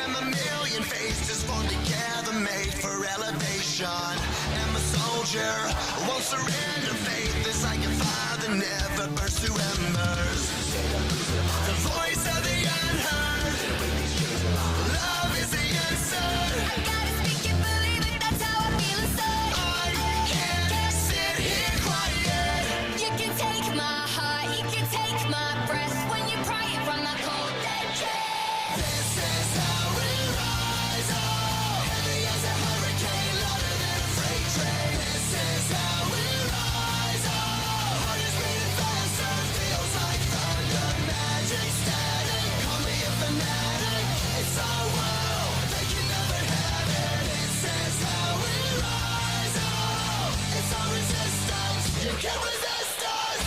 And a million faces formed together, made for elevation. And my soldier won't surrender. Faith is like a fire that never burns to embers. The voice of the unheard. Love is the answer. I gotta speak it, believe it, that's how I feel inside. I can't sit here quiet. You can take my heart, you can take my breath when you pry it from my cold dead chest. This is how we rise up. Heavy as a hurricane, louder than a freight train. This is how we rise up. Heart is beating faster, feels like thunder. Magic static, call me a fanatic. It's our world, they can never have it. This is how we rise up. It's our resistance, you can't resist us.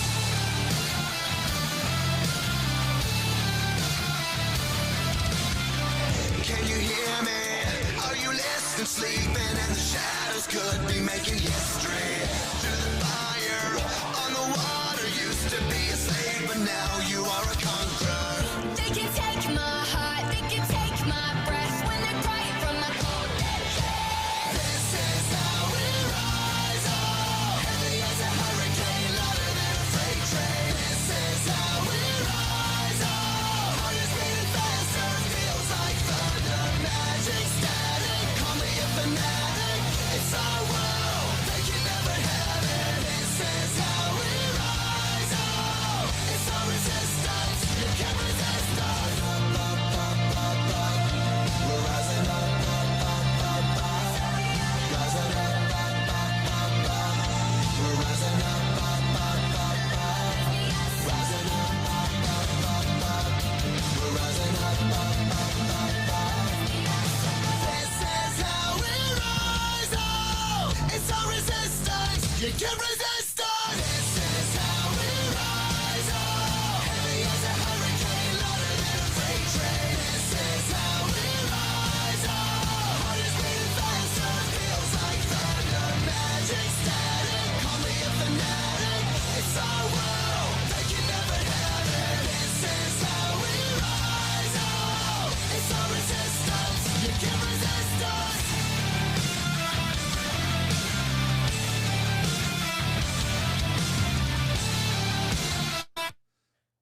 Can you hear me? Are you listening? Sleeping and the shadows could be making history. Through the fire, on the water, used to be a slave, but now you are a conqueror. They can take my heart, they can take my breath when they pry it from my cold dead chest. This is how we rise up. Heavy as a hurricane, louder than a freight train. This is how we rise up. Heart is beating faster, feels like thunder. Magic static, call me a fanatic. It's our world, they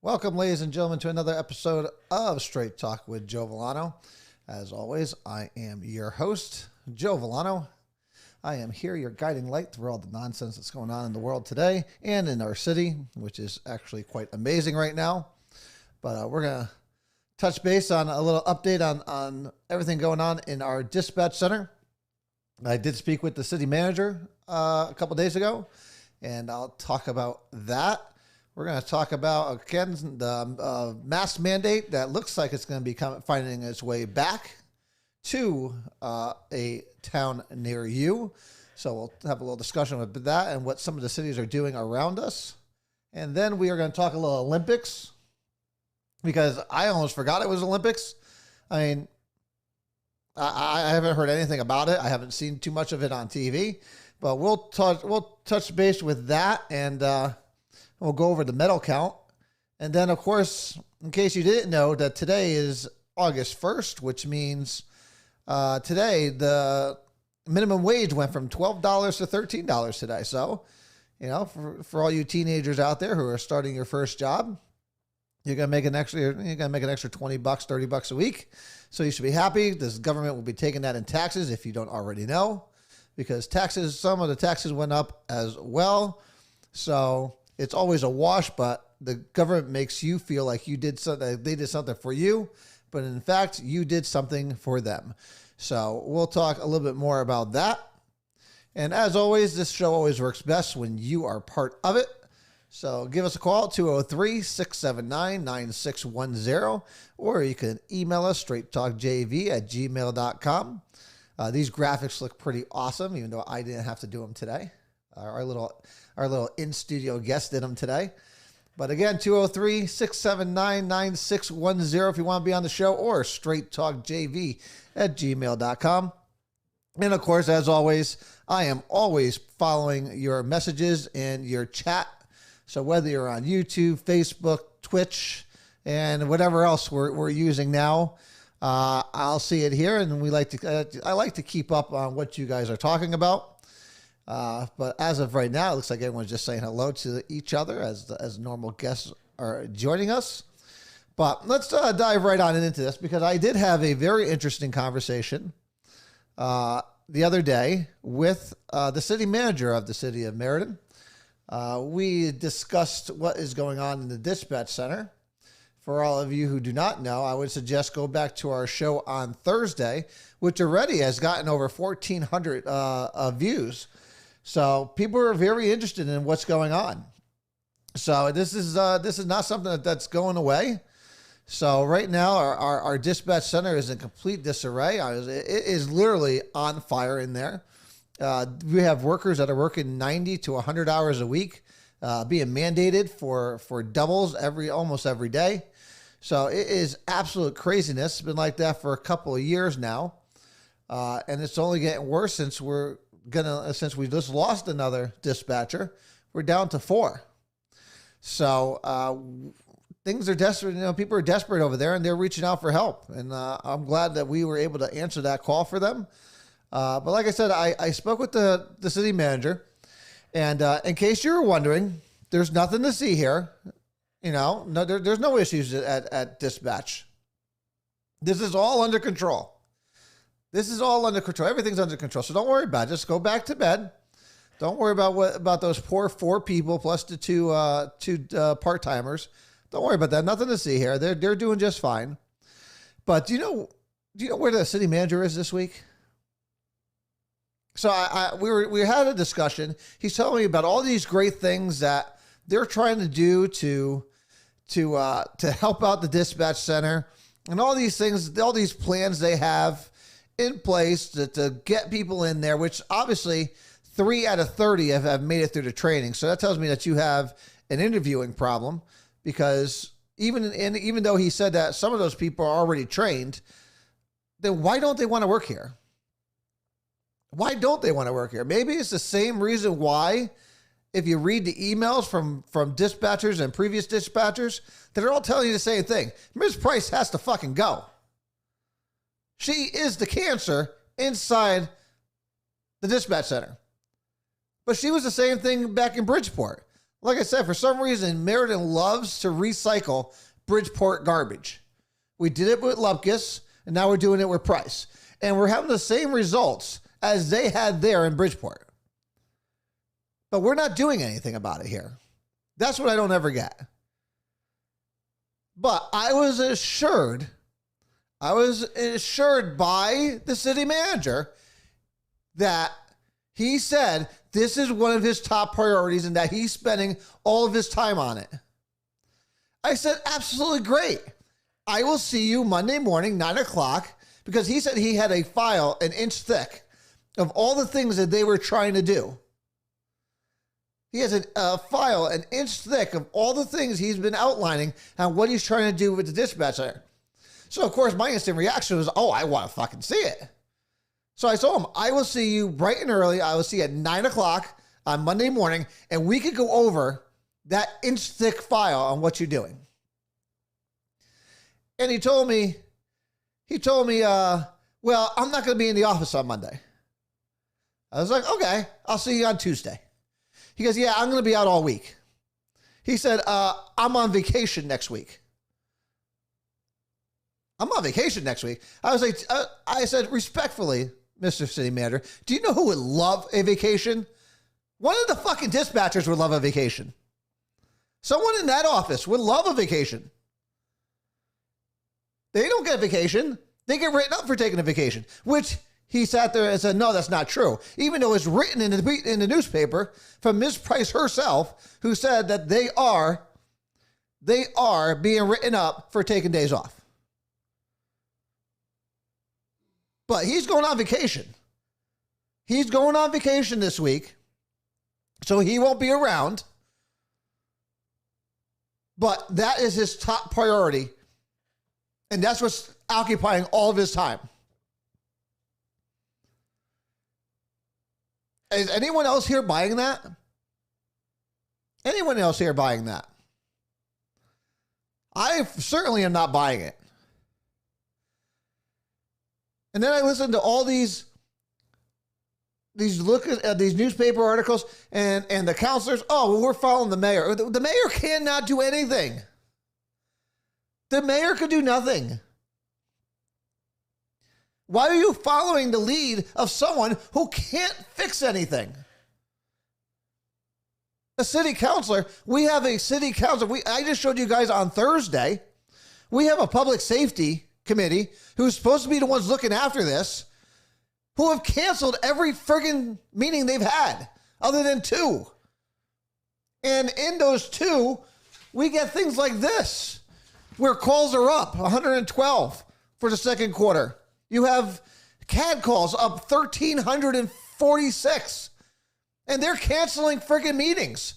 Welcome, ladies and gentlemen, to another episode of Straight Talk with Joe Vollano. As always, I am your host, Joe Vollano. I am here, your guiding light through all the nonsense that's going on in the world today and in our city, which is actually quite amazing right now. But we're going to touch base on a little update on everything going on in our dispatch center. I did speak with the city manager a couple days ago, and I'll talk about that. We're going to talk about, again, the mask mandate that looks like it's going to be finding its way back to a town near you. So we'll have a little discussion with that and what some of the cities are doing around us. And then we are going to talk a little Olympics, because I almost forgot it was Olympics. I mean, I haven't heard anything about it. I haven't seen too much of it on TV, but we'll touch base with that, and we'll go over the medal count. And then, of course, in case you didn't know, that today is August 1st, which means today the minimum wage went from $12 to $13 today. So, you know, for all you teenagers out there who are starting your first job, you're going to make an extra $20, $30 a week. So you should be happy. This government will be taking that in taxes if you don't already know, because some of the taxes went up as well. So it's always a wash, but the government makes you feel like you did something, they did something for you, but in fact, you did something for them. So we'll talk a little bit more about that. And as always, this show always works best when you are part of it. So give us a call, 203-679-9610, or you can email us, straighttalkjv@gmail.com. These graphics look pretty awesome, even though I didn't have to do them today. Our little in-studio guest did them today. But again, 203-679-9610 if you want to be on the show, or straighttalkjv@gmail.com. And of course, as always, I am always following your messages and your chat. So whether you're on YouTube, Facebook, Twitch, and whatever else we're using now, I'll see it here, and I like to keep up on what you guys are talking about. But as of right now, it looks like everyone's just saying hello to each other as normal guests are joining us. But let's dive right on into this, because I did have a very interesting conversation the other day with the city manager of the city of Meriden. We discussed what is going on in the dispatch center. For all of you who do not know, I would suggest go back to our show on Thursday, which already has gotten over 1,400 views. So people are very interested in what's going on. So this is not something that's going away. So right now our dispatch center is in complete disarray. It is literally on fire in there. We have workers that are working 90 to 100 hours a week, being mandated for doubles almost every day. So it is absolute craziness. It's been like that for a couple of years now. And it's only getting worse since we just lost another dispatcher. We're down to 4. So things are desperate. You know, people are desperate over there, and they're reaching out for help. And I'm glad that we were able to answer that call for them. But like I said, I spoke with the city manager, and in case you were wondering, there's nothing to see here. You know, there's no issues at dispatch. This is all under control. Everything's under control. So don't worry about it. Just go back to bed. Don't worry about those poor 4 people plus the two part-timers. Don't worry about that. Nothing to see here. They're doing just fine. But do you know where the city manager is this week? So we had a discussion. He's telling me about all these great things that they're trying to do to help out the dispatch center, and all these things, all these plans they have in place to get people in there, which obviously 3 out of 30 have made it through the training. So that tells me that you have an interviewing problem, because even though he said that some of those people are already trained, then why don't they want to work here? Why don't they want to work here? Maybe it's the same reason why, if you read the emails from dispatchers and previous dispatchers, they're all telling you the same thing. Ms. Price has to fucking go. She is the cancer inside the dispatch center. But she was the same thing back in Bridgeport. Like I said, for some reason, Meriden loves to recycle Bridgeport garbage. We did it with Lupkus, and now we're doing it with Price. And we're having the same results as they had there in Bridgeport. But we're not doing anything about it here. That's what I don't ever get. But I was assured by the city manager that he said this is one of his top priorities and that he's spending all of his time on it. I said, absolutely great. I will see you Monday morning, 9 o'clock, because he said he had a file an inch thick of all the things that they were trying to do. He has a file an inch thick of all the things he's been outlining and what he's trying to do with the dispatch center. So, of course, my instant reaction was, oh, I want to fucking see it. So I told him, I will see you bright and early. I will see you at 9 o'clock on Monday morning, and we could go over that inch thick file on what you're doing. And he told me, well, I'm not going to be in the office on Monday. I was like, okay, I'll see you on Tuesday. He goes, yeah, I'm going to be out all week. He said, I'm on vacation next week. I'm on vacation next week. I was like, I said, respectfully, Mr. City Manager, do you know who would love a vacation? One of the fucking dispatchers would love a vacation. Someone in that office would love a vacation. They don't get a vacation. They get written up for taking a vacation, which he sat there and said, no, that's not true. Even though it's written in the newspaper from Ms. Price herself, who said that they are being written up for taking days off. But he's going on vacation. He's going on vacation this week, so he won't be around. But that is his top priority, and that's what's occupying all of his time. Is anyone else here buying that? Anyone else here buying that? I certainly am not buying it. And then I listened to all these look at these newspaper articles and the counselors. Oh, well, we're following the mayor. The mayor cannot do anything. The mayor could do nothing. Why are you following the lead of someone who can't fix anything? A city councilor. We have a city councilor. I just showed you guys on Thursday. We have a public safety committee who's supposed to be the ones looking after this, who have canceled every friggin' meeting they've had, other than 2. And in those 2, we get things like this, where calls are up 112 for the second quarter. You have CAD calls up 1,346. And they're canceling friggin' meetings.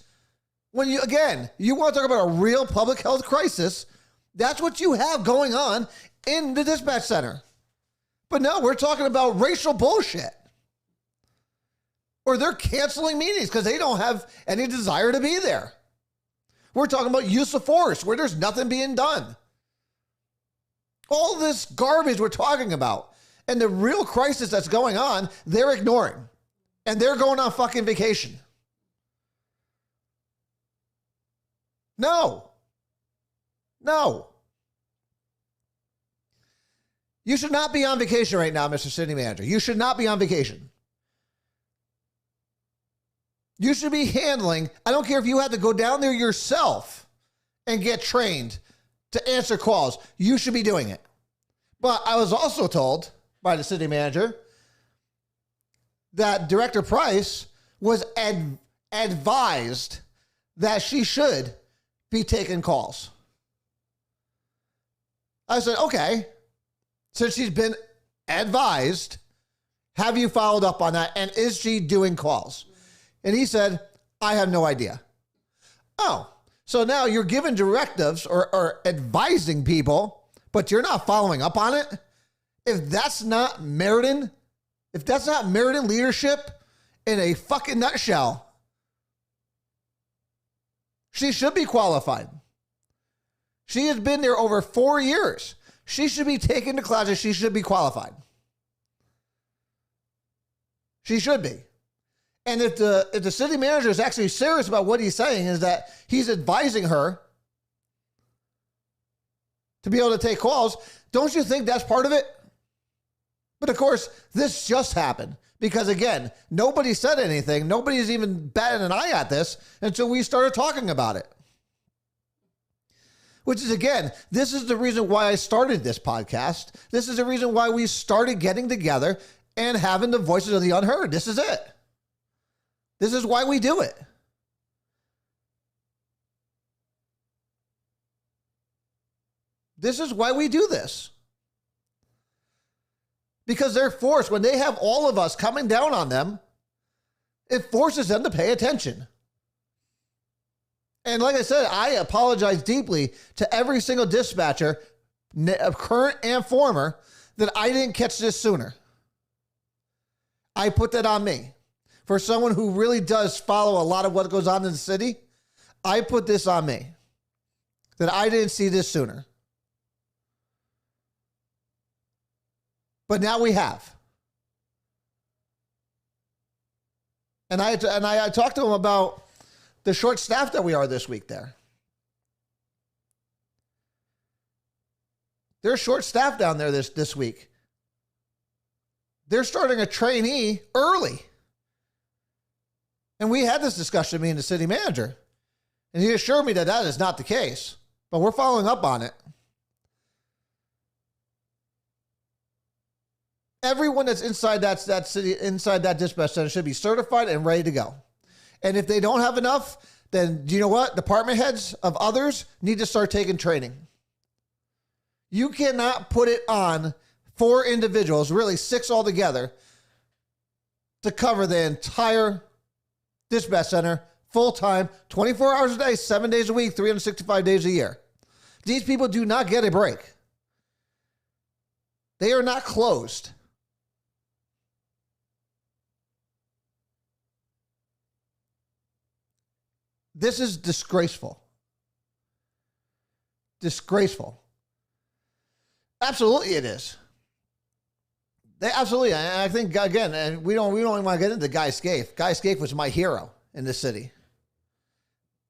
When you want to talk about a real public health crisis, that's what you have going on in the dispatch center. But no, we're talking about racial bullshit. Or they're canceling meetings because they don't have any desire to be there. We're talking about use of force where there's nothing being done. All this garbage we're talking about and the real crisis that's going on, they're ignoring. And they're going on fucking vacation. No. You should not be on vacation right now, Mr. City Manager. You should not be on vacation. You should be handling, I don't care if you had to go down there yourself and get trained to answer calls. You should be doing it. But I was also told by the city manager that Director Price was advised that she should be taking calls. I said, okay, since she's been advised, have you followed up on that? And is she doing calls? And he said, I have no idea. Oh, so now you're giving directives or advising people, but you're not following up on it? If that's not Meriden leadership in a fucking nutshell, she should be qualified. She has been there over 4 years. She should be taken to classes. She should be qualified. She should be. And if the city manager is actually serious about what he's saying, is that he's advising her to be able to take calls, don't you think that's part of it? But of course, this just happened because, again, nobody said anything. Nobody's even batted an eye at this until we started talking about it. Which is, again, this is the reason why I started this podcast. This is the reason why we started getting together and having the voices of the unheard. This is it. This is why we do it. This is why we do this. Because they're forced, when they have all of us coming down on them, it forces them to pay attention. And like I said, I apologize deeply to every single dispatcher, current and former, that I didn't catch this sooner. I put that on me. For someone who really does follow a lot of what goes on in the city, I put this on me. That I didn't see this sooner. But now we have. And I talked to him about the short staff that we are this week there. They're short staffed down there this week. They're starting a trainee early. And we had this discussion, me and the city manager. And he assured me that that is not the case. But we're following up on it. Everyone that's inside that city, inside that dispatch center should be certified and ready to go. And if they don't have enough, then you know what? Department heads of others need to start taking training. You cannot put it on 4 individuals, really 6 altogether, to cover the entire dispatch center full-time, 24 hours a day, 7 days a week, 365 days a year. These people do not get a break. They are not closed. This is disgraceful. Disgraceful. Absolutely it is. Absolutely. I think, again, and we don't even want to get into Guy Scaife. Guy Scaife was my hero in this city.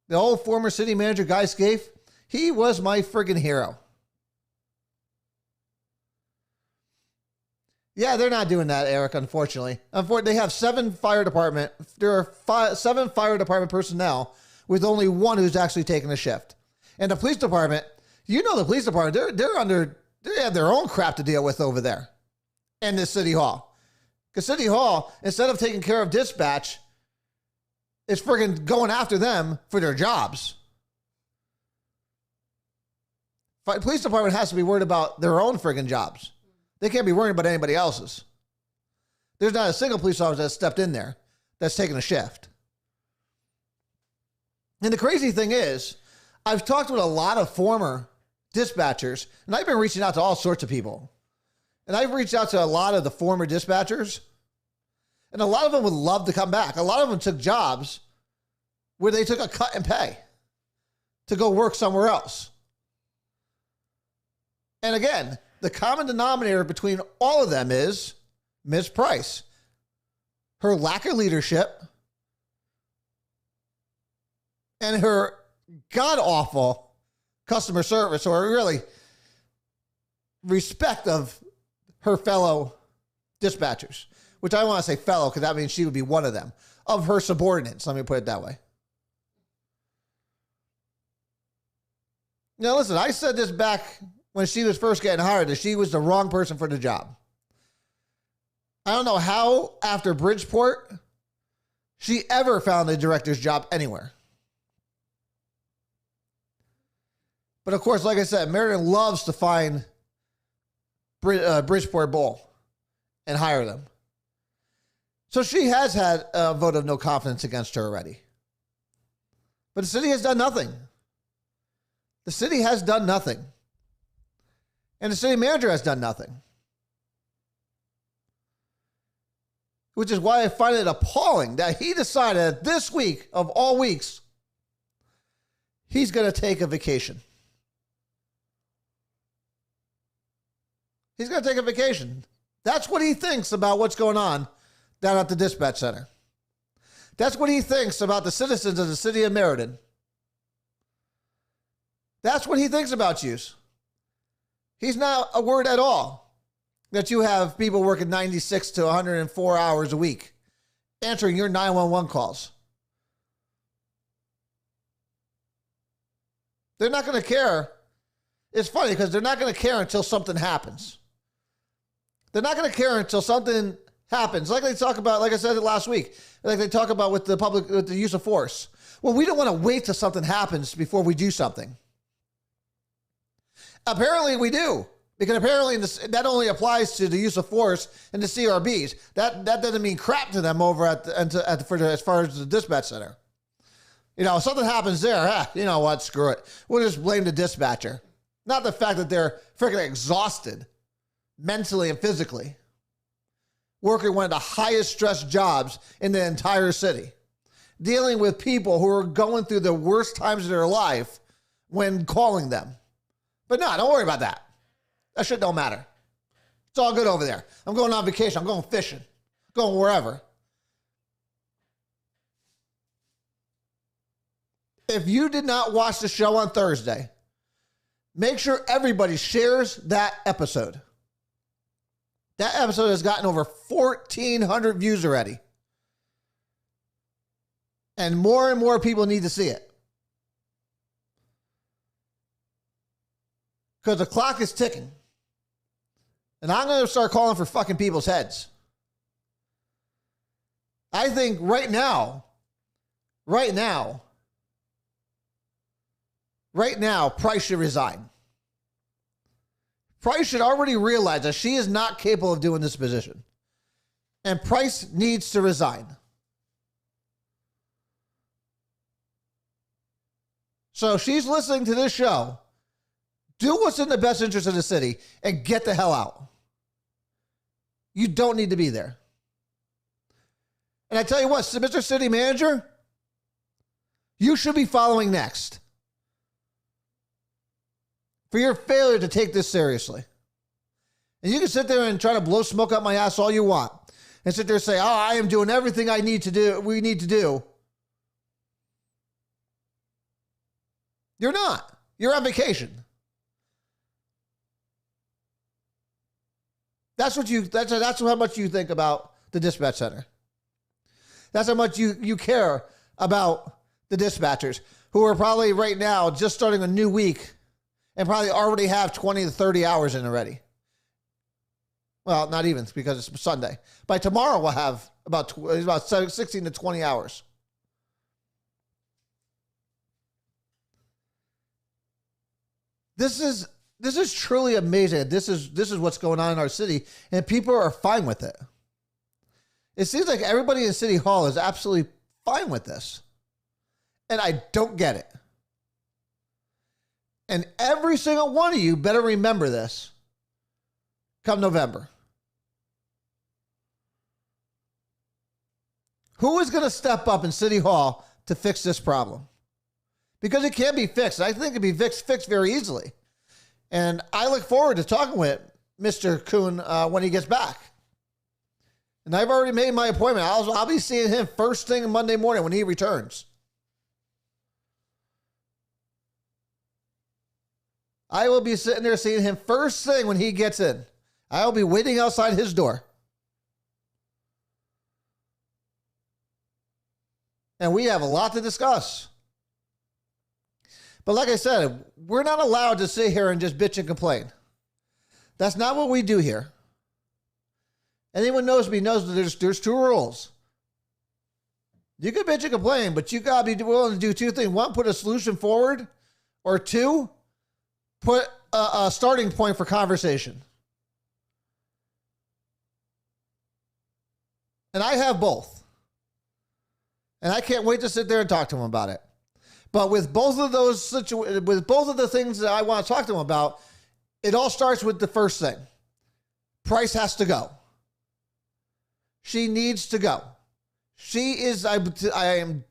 The old former city manager, Guy Scaife, he was my friggin' hero. Yeah, they're not doing that, Eric, unfortunately. They have 7 fire department. There are 7 fire department personnel with only 1 who's actually taking a shift. And the police department, you know, the police department, they have their own crap to deal with over there in this city hall. Because city hall, instead of taking care of dispatch, is friggin' going after them for their jobs. Police department has to be worried about their own friggin' jobs. They can't be worried about anybody else's. There's not a single police officer that stepped in there that's taking a shift. And the crazy thing is, I've talked with a lot of former dispatchers, and I've been reaching out to all sorts of people. And I've reached out to a lot of the former dispatchers, and a lot of them would love to come back. A lot of them took jobs where they took a cut in pay to go work somewhere else. And again, the common denominator between all of them is Ms. Price. Her lack of leadership and her god-awful customer service, or really respect of her fellow dispatchers, which I want to say fellow because that means she would be one of them, of her subordinates. Let me put it that way. Now, listen, I said this back when she was first getting hired, that she was the wrong person for the job. I don't know how, after Bridgeport, she ever found a director's job anywhere. But of course, like I said, Meriden loves to find Bridgeport Bull and hire them. So she has had a vote of no confidence against her already. But the city has done nothing. The city has done nothing. And the city manager has done nothing. Which is why I find it appalling that he decided that this week, of all weeks, he's going to take a vacation. He's going to take a vacation. That's what he thinks about what's going on down at the dispatch center. That's what he thinks about the citizens of the city of Meriden. That's what he thinks about you. He's not a word at all that you have people working 96 to 104 hours a week answering your 911 calls. They're not going to care. It's funny because they're not going to care until something happens. They're not going to care until something happens. Like they talk about, like I said last week, like they talk about with the use of force. Well, we don't want to wait till something happens before we do something. Apparently we do. Because apparently that only applies to the use of force and the CRBs. That doesn't mean crap to them over as far as the dispatch center. You know, if something happens there, you know what, screw it. We'll just blame the dispatcher. Not the fact that they're freaking exhausted mentally and physically. Working one of the highest stress jobs in the entire city. Dealing with people who are going through the worst times of their life when calling them. But no, don't worry about that. That shit don't matter. It's all good over there. I'm going on vacation. I'm going fishing. Going wherever. If you did not watch the show on Thursday, make sure everybody shares that episode. That episode has gotten over 1,400 views already. And more people need to see it. Because the clock is ticking. And I'm going to start calling for fucking people's heads. I think right now, Price should resign. Price should already realize that she is not capable of doing this position. And Price needs to resign. So if she's listening to this show, do what's in the best interest of the city and get the hell out. You don't need to be there. And I tell you what, Mr. City Manager, you should be following next for your failure to take this seriously. And you can sit there and try to blow smoke up my ass all you want and sit there and say, oh, I am doing everything we need to do. You're not. You're on vacation. That's how much you think about the dispatch center. That's how much you care about the dispatchers who are probably right now just starting a new week and probably already have 20 to 30 hours in already. Well, not even because it's Sunday. By tomorrow, we'll have about 16 to 20 hours. This is truly amazing. This is what's going on in our city, and people are fine with it. It seems like everybody in City Hall is absolutely fine with this, and I don't get it. And every single one of you better remember this come November. Who is going to step up in City Hall to fix this problem? Because it can be fixed. I think it can be fixed very easily. And I look forward to talking with Mr. Kuhn when he gets back. And I've already made my appointment. I'll be seeing him first thing Monday morning when he returns. I will be sitting there seeing him first thing when he gets in. I will be waiting outside his door. And we have a lot to discuss. But like I said, we're not allowed to sit here and just bitch and complain. That's not what we do here. Anyone knows me knows that there's two rules. You can bitch and complain, but you got to be willing to do two things. One, put a solution forward. Or two, put a starting point for conversation. And I have both. And I can't wait to sit there and talk to him about it. But with both of the things that I want to talk to him about, it all starts with the first thing. Price has to go. She needs to go. She is, I am,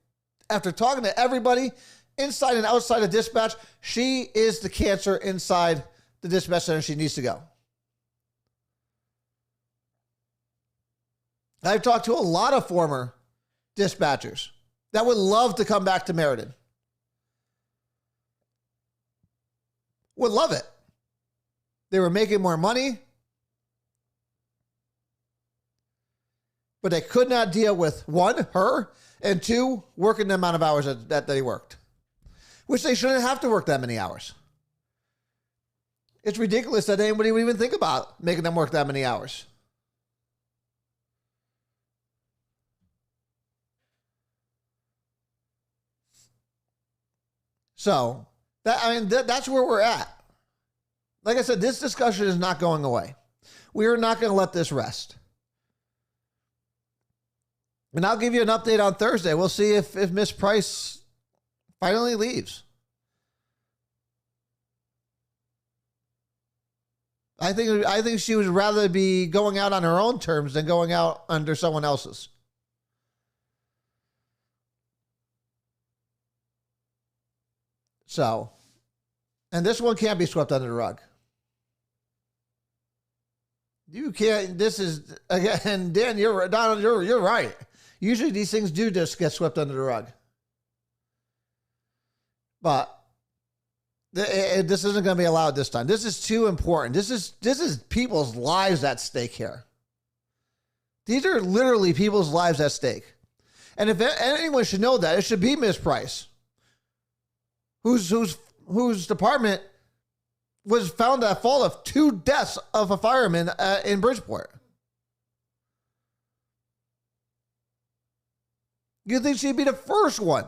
after talking to everybody inside and outside of dispatch, she is the cancer inside the dispatch center. She needs to go. I've talked to a lot of former dispatchers that would love to come back to Meriden. Would love it. They were making more money, but they could not deal with, one, her, and two, working the amount of hours that they worked, which they shouldn't have to work that many hours. It's ridiculous that anybody would even think about making them work that many hours. So, that's where we're at. Like I said, this discussion is not going away. We are not going to let this rest. And I'll give you an update on Thursday. We'll see if Miss Price finally leaves. I think she would rather be going out on her own terms than going out under someone else's. So, and this one can't be swept under the rug. You can't. This is, again, Dan, Donald, you're right. Usually these things do just get swept under the rug. But this isn't going to be allowed this time. This is too important. This is people's lives at stake here. These are literally people's lives at stake. And if anyone should know that, it should be Miss Price, whose department was found at fault of 2 deaths of a fireman in Bridgeport. You'd think she'd be the first one.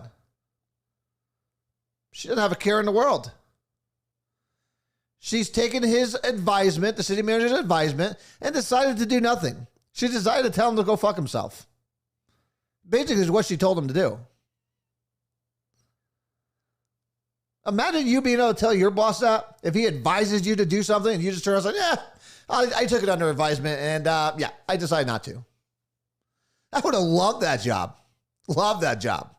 She doesn't have a care in the world. She's taken his advisement, the city manager's advisement, and decided to do nothing. She decided to tell him to go fuck himself. Basically is what she told him to do. Imagine you being able to tell your boss that if he advises you to do something and you just turn around and say, yeah, I took it under advisement and yeah, I decided not to. I would have loved that job. Love that job.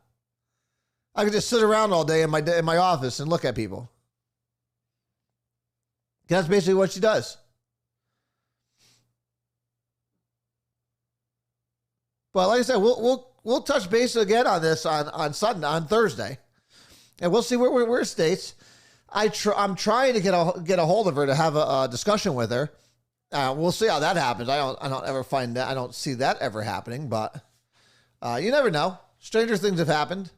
I could just sit around all day in my office and look at people. That's basically what she does. But like I said, we'll touch base again on this on Sunday, on Thursday, and we'll see where it states. I'm trying to get a hold of her to have a discussion with her. We'll see how that happens. I don't ever find that. I don't see that ever happening, but you never know. Stranger things have happened.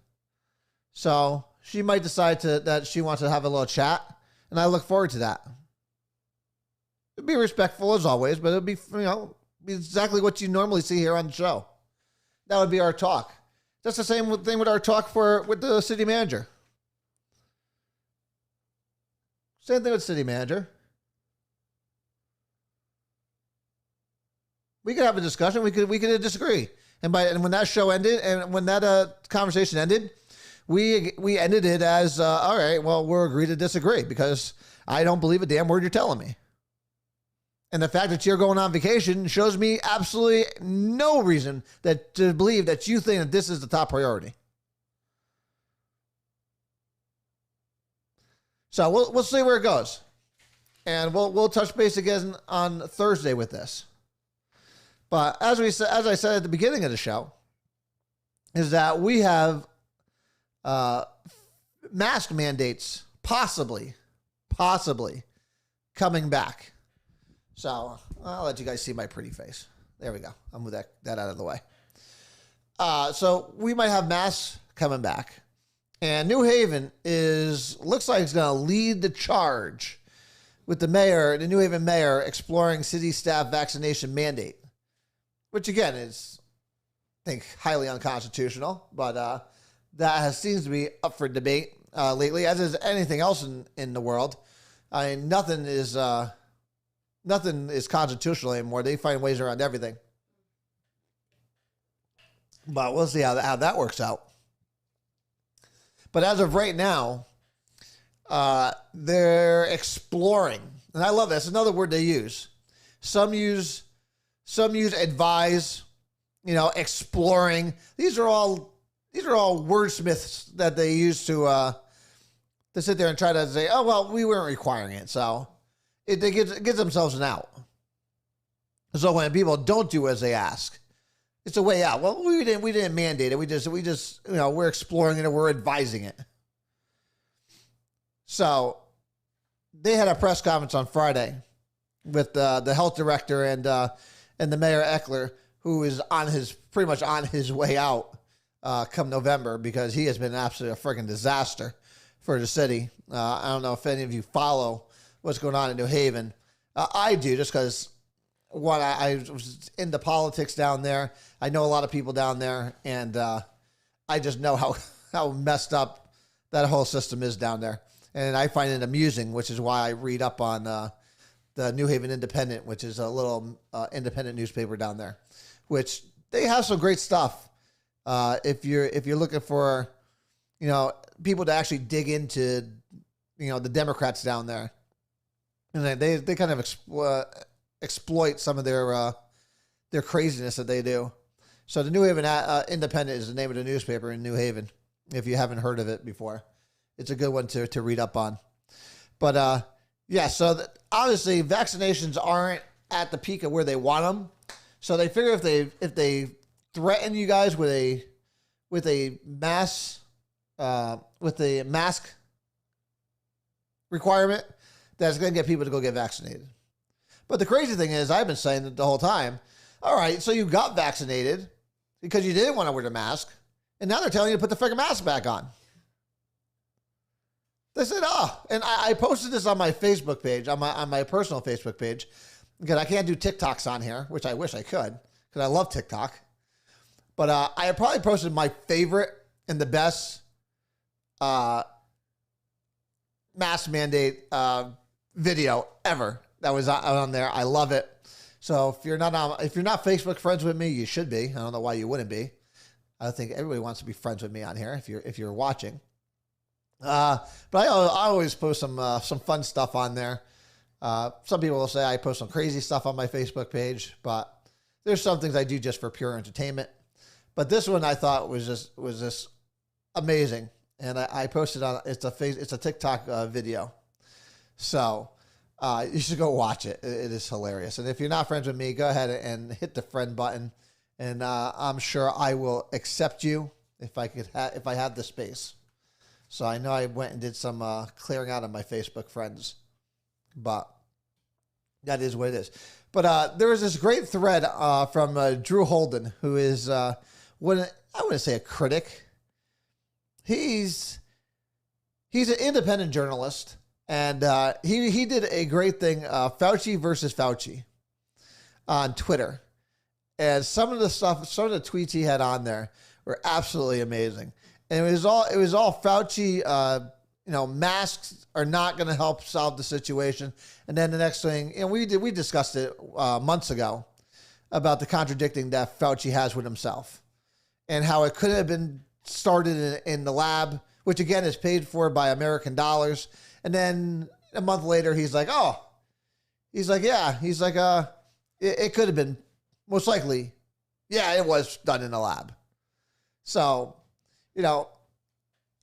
So she might decide that she wants to have a little chat, and I look forward to that. It'd be respectful as always, but it'd be, be exactly what you normally see here on the show. That would be our talk. That's the same thing with our talk with the city manager. Same thing with city manager. We could have a discussion. We could disagree. And when that show ended, and when that conversation ended, we ended it as all right. Well, we're agreed to disagree because I don't believe a damn word you're telling me. And the fact that you're going on vacation shows me absolutely no reason to believe that you think that this is the top priority. So we'll see where it goes, and we'll touch base again on Thursday with this. But as I said at the beginning of the show, is that we have mask mandates possibly coming back. So I'll let you guys see my pretty face. There we go. I'll move that out of the way. So we might have masks coming back. And New Haven looks like it's going to lead the charge with the New Haven mayor exploring city staff vaccination mandate, which again is, I think, highly unconstitutional, but that seems to be up for debate lately, as is anything else in the world. I mean, nothing is constitutional anymore. They find ways around everything. But we'll see how that works out. But as of right now, they're exploring. And I love that. It's another word they use. Some use advise, exploring. These are all wordsmiths that they use to sit there and try to say, oh, well, we weren't requiring it. So it gives themselves an out. So when people don't do as they ask, it's a way out. Well, we didn't mandate it. We just we're exploring it and we're advising it. So they had a press conference on Friday with the health director and the mayor Eckler, who is pretty much on his way out come November, because he has been absolutely a freaking disaster for the city. I don't know if any of you follow what's going on in New Haven. I do, just because I was into politics down there. I know a lot of people down there, and I just know how messed up that whole system is down there. And I find it amusing, which is why I read up on the New Haven Independent, which is a little independent newspaper down there, which they have some great stuff. If you're looking for, people to actually dig into, the Democrats down there, and they kind of exploit some of their craziness that they do. So the New Haven Independent is the name of the newspaper in New Haven. If you haven't heard of it before, it's a good one to read up on. But so obviously vaccinations aren't at the peak of where they want them. So they figure if they threaten you guys with a mask requirement, that's going to get people to go get vaccinated. But the crazy thing is, I've been saying that the whole time. All right, so you got vaccinated because you didn't want to wear the mask, and now they're telling you to put the freaking mask back on. They said, and I posted this on my Facebook page, on my personal Facebook page, because I can't do TikToks on here, which I wish I could, because I love TikTok. But I probably posted my favorite and the best mask mandate video ever that was on there. I love it. So if you're not Facebook friends with me, you should be. I don't know why you wouldn't be. I think everybody wants to be friends with me on here if you're watching. But I always post some fun stuff on there. Some people will say I post some crazy stuff on my Facebook page, but there's some things I do just for pure entertainment. But this one I thought was just amazing, and I posted on it's a TikTok video, so you should go watch it. It is hilarious. And if you're not friends with me, go ahead and hit the friend button, and I'm sure I will accept you if I have the space. So I know I went and did some clearing out of my Facebook friends, but that is what it is. But there was this great thread from Drew Holden, who is I wouldn't say a critic. He's an independent journalist, and he did a great thing, Fauci versus Fauci, on Twitter, and some of the tweets he had on there were absolutely amazing. And it was all Fauci. Masks are not going to help solve the situation. And then the next thing, we discussed it months ago about the contradicting that Fauci has with himself, and how it could have been started in the lab, which again is paid for by American dollars. And then a month later, he's like, it could have been most likely, it was done in a lab. So,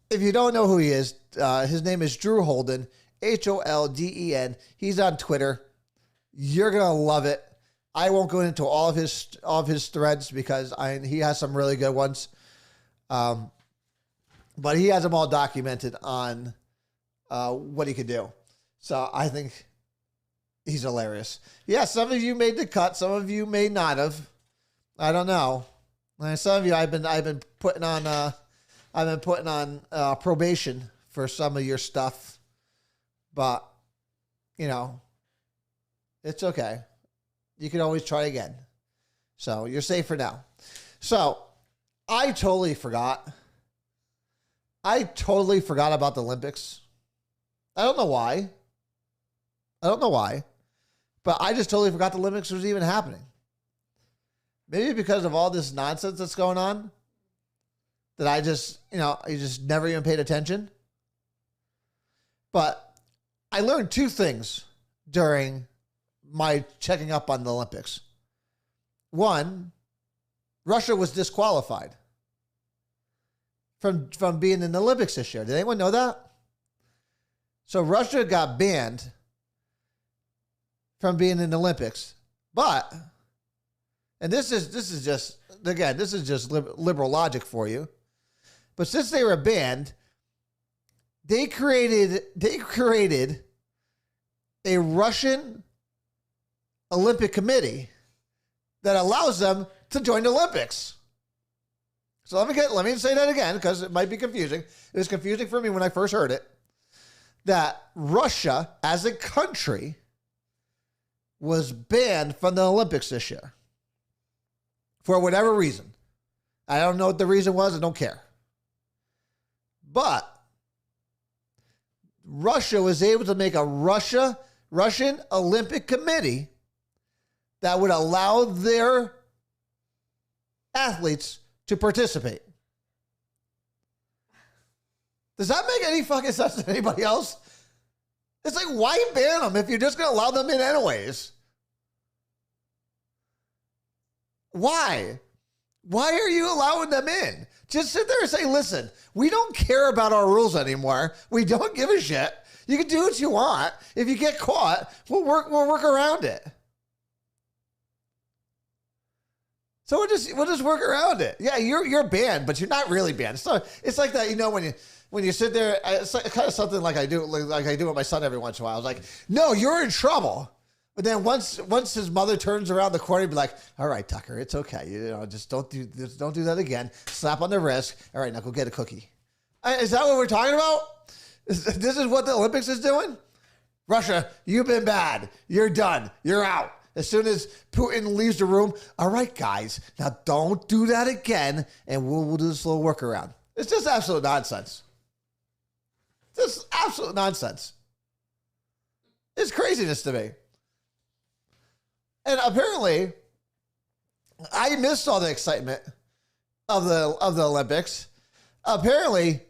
if you don't know who he is, his name is Drew Holden, Holden. He's on Twitter. You're gonna love it. I won't go into all of his threads because he has some really good ones, but he has them all documented on what he could do. So I think he's hilarious. Yeah, some of you made the cut, some of you may not have. I don't know. Some of you I've been putting on probation for some of your stuff, but it's okay. You can always try again. So you're safe for now. So I totally forgot about the Olympics. I don't know why, but I just totally forgot the Olympics was even happening. Maybe because of all this nonsense that's going on, that I just never even paid attention. But I learned two things during my checking up on the Olympics. One, Russia was disqualified from being in the Olympics this year. Did anyone know that? So Russia got banned from being in the Olympics, but And this is just liberal logic for you. But since they were banned, they created a Russian Olympic Committee that allows them to join the Olympics. So let me say that again because it might be confusing. It was confusing for me when I first heard it. That Russia, as a country, was banned from the Olympics this year for whatever reason. I don't know what the reason was. I don't care. But Russia was able to make a Russian Olympic Committee that would allow their athletes to participate. Does that make any fucking sense to anybody else? It's like, why ban them if you're just going to allow them in anyways? Why? Why are you allowing them in? Just sit there and say, listen, we don't care about our rules anymore. We don't give a shit. You can do what you want. If you get caught, we'll work around it. So we'll just work around it. Yeah, you're banned, but you're not really banned. It's like that, when you sit there. It's like, kind of something like I do with my son every once in a while. I was like, no, you're in trouble. But then once his mother turns around the corner, he'd be like, all right, Tucker, it's okay. Just don't do that again. Slap on the wrist. All right, now go get a cookie. Is that what we're talking about? This is what the Olympics is doing? Russia, you've been bad. You're done. You're out. As soon as Putin leaves the room, all right, guys, now don't do that again, and we'll do this little workaround. It's just absolute nonsense. Just absolute nonsense. It's craziness to me. And apparently, I missed all the excitement of the Olympics. Apparently,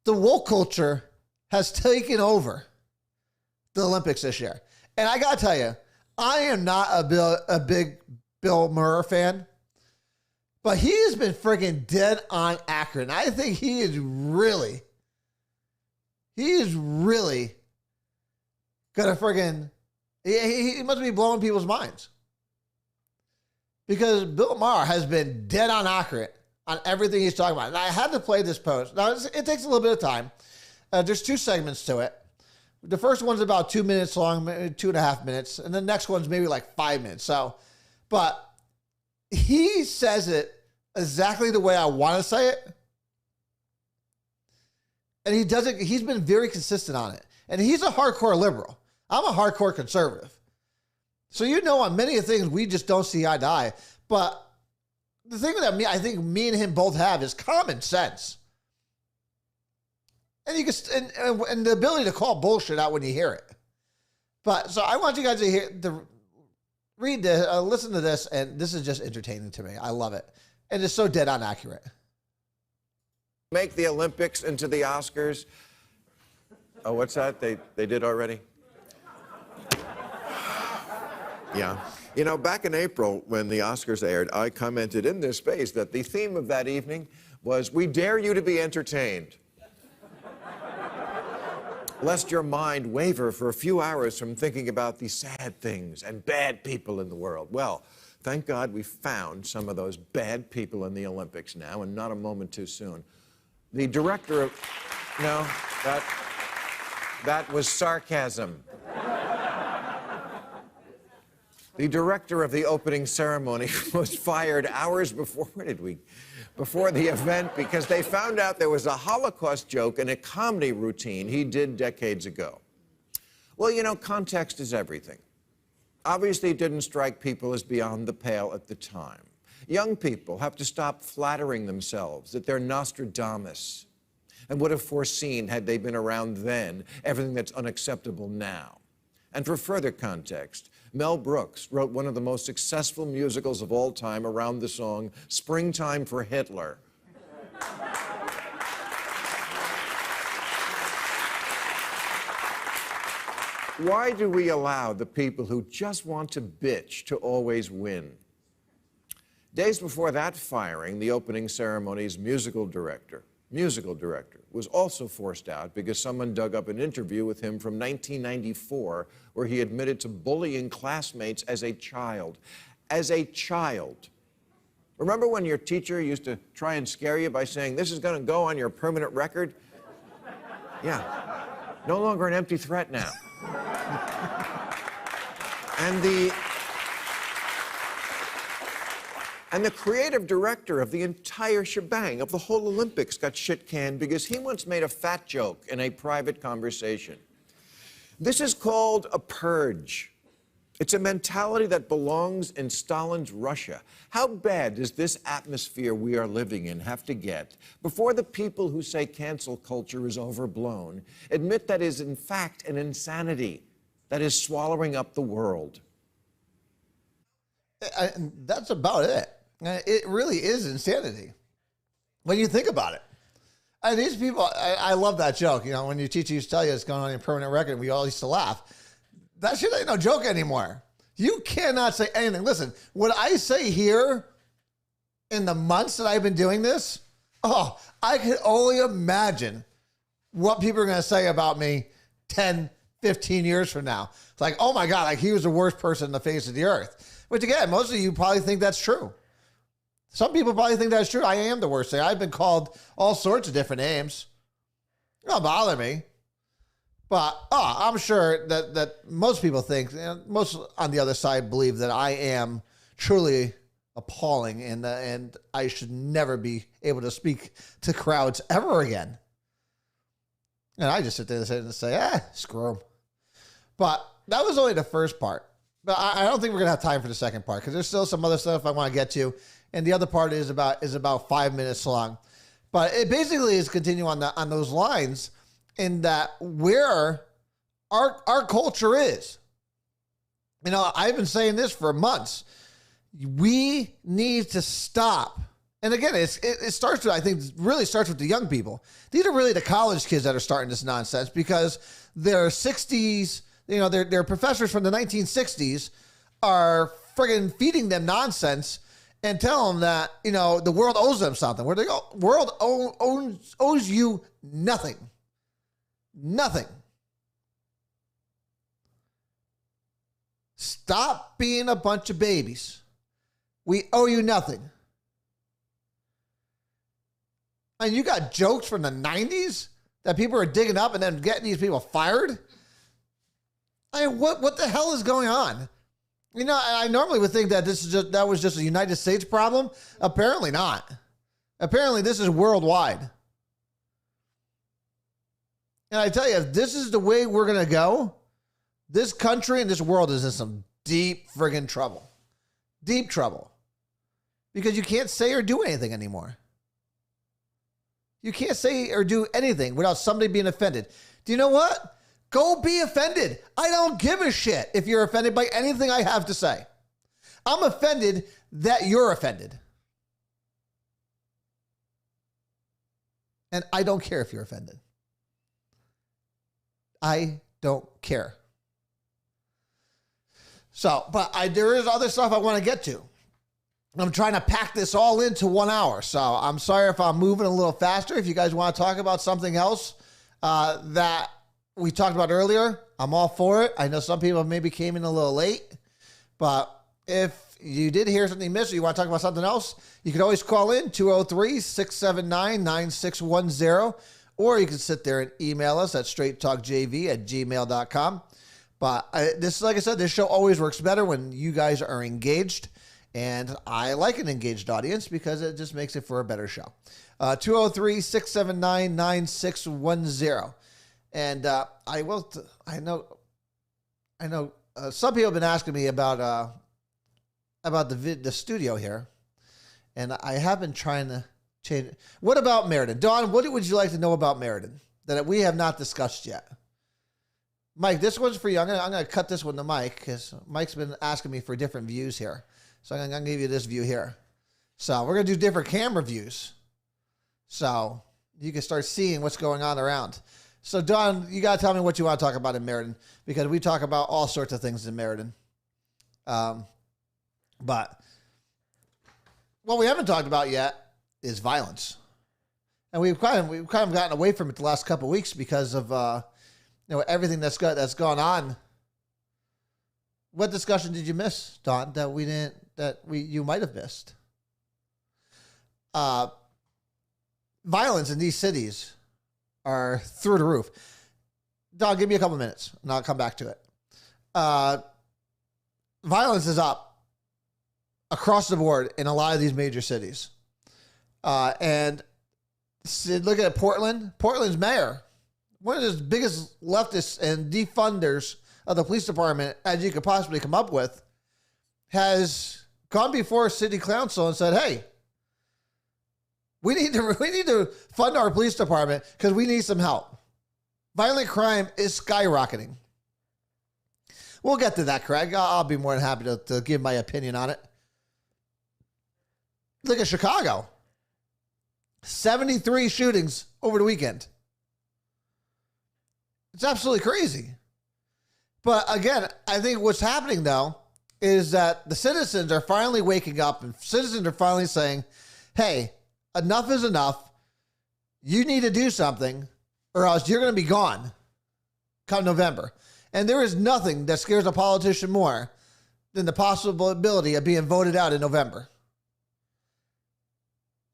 the woke culture has taken over the Olympics this year. And I got to tell you, I am not a big Bill Murray fan, but he has been freaking dead on accurate. And I think he is really gonna friggin' he must be blowing people's minds. Because Bill Maher has been dead on accurate on everything he's talking about. And I had to play this post. Now, it takes a little bit of time. There's 2 segments to it. The first one's about 2 minutes long, maybe 2.5 minutes. And the next one's maybe like 5 minutes. But he says it exactly the way I want to say it. And he does it. He's been very consistent on it. And he's a hardcore liberal. I'm a hardcore conservative. So on many of the things we just don't see eye to eye. But the thing that I think me and him both have is common sense. And you can and the ability to call bullshit out when you hear it. But so I want you guys to read this, listen to this, and this is just entertaining to me. I love it. And it's so dead on accurate. Make the Olympics into the Oscars. Oh, what's that? They did already? Yeah. Back in April, when the Oscars aired, I commented in this space that the theme of that evening was, "We dare you to be entertained, lest your mind waver for a few hours from thinking about the sad things and bad people in the world." Well, thank God we found some of those bad people in the Olympics now, and not a moment too soon. The director of... No, that was sarcasm. The director of the opening ceremony was fired hours before the event because they found out there was a Holocaust joke in a comedy routine he did decades ago. Well, context is everything. Obviously, it didn't strike people as beyond the pale at the time. Young people have to stop flattering themselves that they're Nostradamus and would have foreseen, had they been around then, everything that's unacceptable now. And for further context, Mel Brooks wrote one of the most successful musicals of all time around the song "Springtime for Hitler." Why do we allow the people who just want to bitch to always win? Days before that firing, the opening ceremony's musical director, was also forced out because someone dug up an interview with him from 1994 where he admitted to bullying classmates as a child. As a child. Remember when your teacher used to try and scare you by saying, this is going to go on your permanent record? Yeah. No longer an empty threat now. And the creative director of the entire shebang, of the whole Olympics, got shit-canned because he once made a fat joke in a private conversation. This is called a purge. It's a mentality that belongs in Stalin's Russia. How bad does this atmosphere we are living in have to get before the people who say cancel culture is overblown admit that is in fact an insanity that is swallowing up the world? That's about it. It really is insanity when you think about it. And these people, I love that joke. You know, when your teacher used to tell you it's going on your permanent record, we all used to laugh. That shit ain't no joke anymore. You cannot say anything. Listen, what I say here in the months that I've been doing this, oh, I can only imagine what people are going to say about me 10, 15 years from now. It's like, oh my God, like he was the worst person on the face of the earth. Which again, most of you probably think that's true. Some people probably think that's true. I am the worst thing. I've been called all sorts of different names. It don't bother me. But I'm sure that most people think, most on the other side believe that I am truly appalling and I should never be able to speak to crowds ever again. And I just sit there and say, screw them. But that was only the first part. But I don't think we're going to have time for the second part because there's still some other stuff I want to get to. And the other part is about 5 minutes long. But it basically is continuing on those lines in that where our culture is. You know, I've been saying this for months. We need to stop. And again, it starts with, I think, really starts with the young people. These are really the college kids that are starting this nonsense because their 60s, you know, their professors from the 1960s are friggin' feeding them nonsense and tell them that, you know, the world owes them something. Where they go, world owes you nothing. Nothing. Stop being a bunch of babies. We owe you nothing. And you got jokes from the 90s that people are digging up and then getting these people fired? I mean, what the hell is going on? You know, I normally would think that that was just a United States problem. Apparently not. Apparently this is worldwide. And I tell you, if this is the way we're going to go, this country and this world is in some deep friggin' trouble. Deep trouble. Because you can't say or do anything anymore. You can't say or do anything without somebody being offended. Do you know what? Go be offended. I don't give a shit if you're offended by anything I have to say. I'm offended that you're offended. And I don't care if you're offended. I don't care. So, but there is other stuff I want to get to. I'm trying to pack this all into 1 hour. So I'm sorry if I'm moving a little faster. If you guys want to talk about something else that we talked about earlier, I'm all for it. I know some people maybe came in a little late, but if you did hear something miss or you want to talk about something else, you can always call in 203-679-9610, or you can sit there and email us at straighttalkjv@gmail.com. But this, like I said, this show always works better when you guys are engaged. And I like an engaged audience because it just makes it for a better show. 203-679-9610. And I know some people have been asking me about the studio here. And I have been trying to change it. What about Meriden? Dawn, what would you like to know about Meriden that we have not discussed yet? Mike, this one's for you. I'm going to cut this one to Mike because Mike's been asking me for different views here. So I'm going to give you this view here. So we're going to do different camera views. So you can start seeing what's going on around. So Don, you got to tell me what you want to talk about in Meriden because we talk about all sorts of things in Meriden. But what we haven't talked about yet is violence. And we've kind of gotten away from it the last couple of weeks because of everything that's gone on. What discussion did you miss, Don, that you might have missed? violence in these cities are through the roof. Dog, give me a couple minutes and I'll come back to it. Violence is up across the board in a lot of these major cities. And look at Portland. Portland's mayor, one of the biggest leftists and defunders of the police department as you could possibly come up with, has gone before city council and said, hey, we need to fund our police department because we need some help. Violent crime is skyrocketing. We'll get to that, Craig. I'll be more than happy to give my opinion on it. Look at Chicago. 73 shootings over the weekend. It's absolutely crazy. But again, I think what's happening, though, is that the citizens are finally waking up and citizens are finally saying, hey, enough is enough. You need to do something or else you're going to be gone come November. And there is nothing that scares a politician more than the possibility of being voted out in November.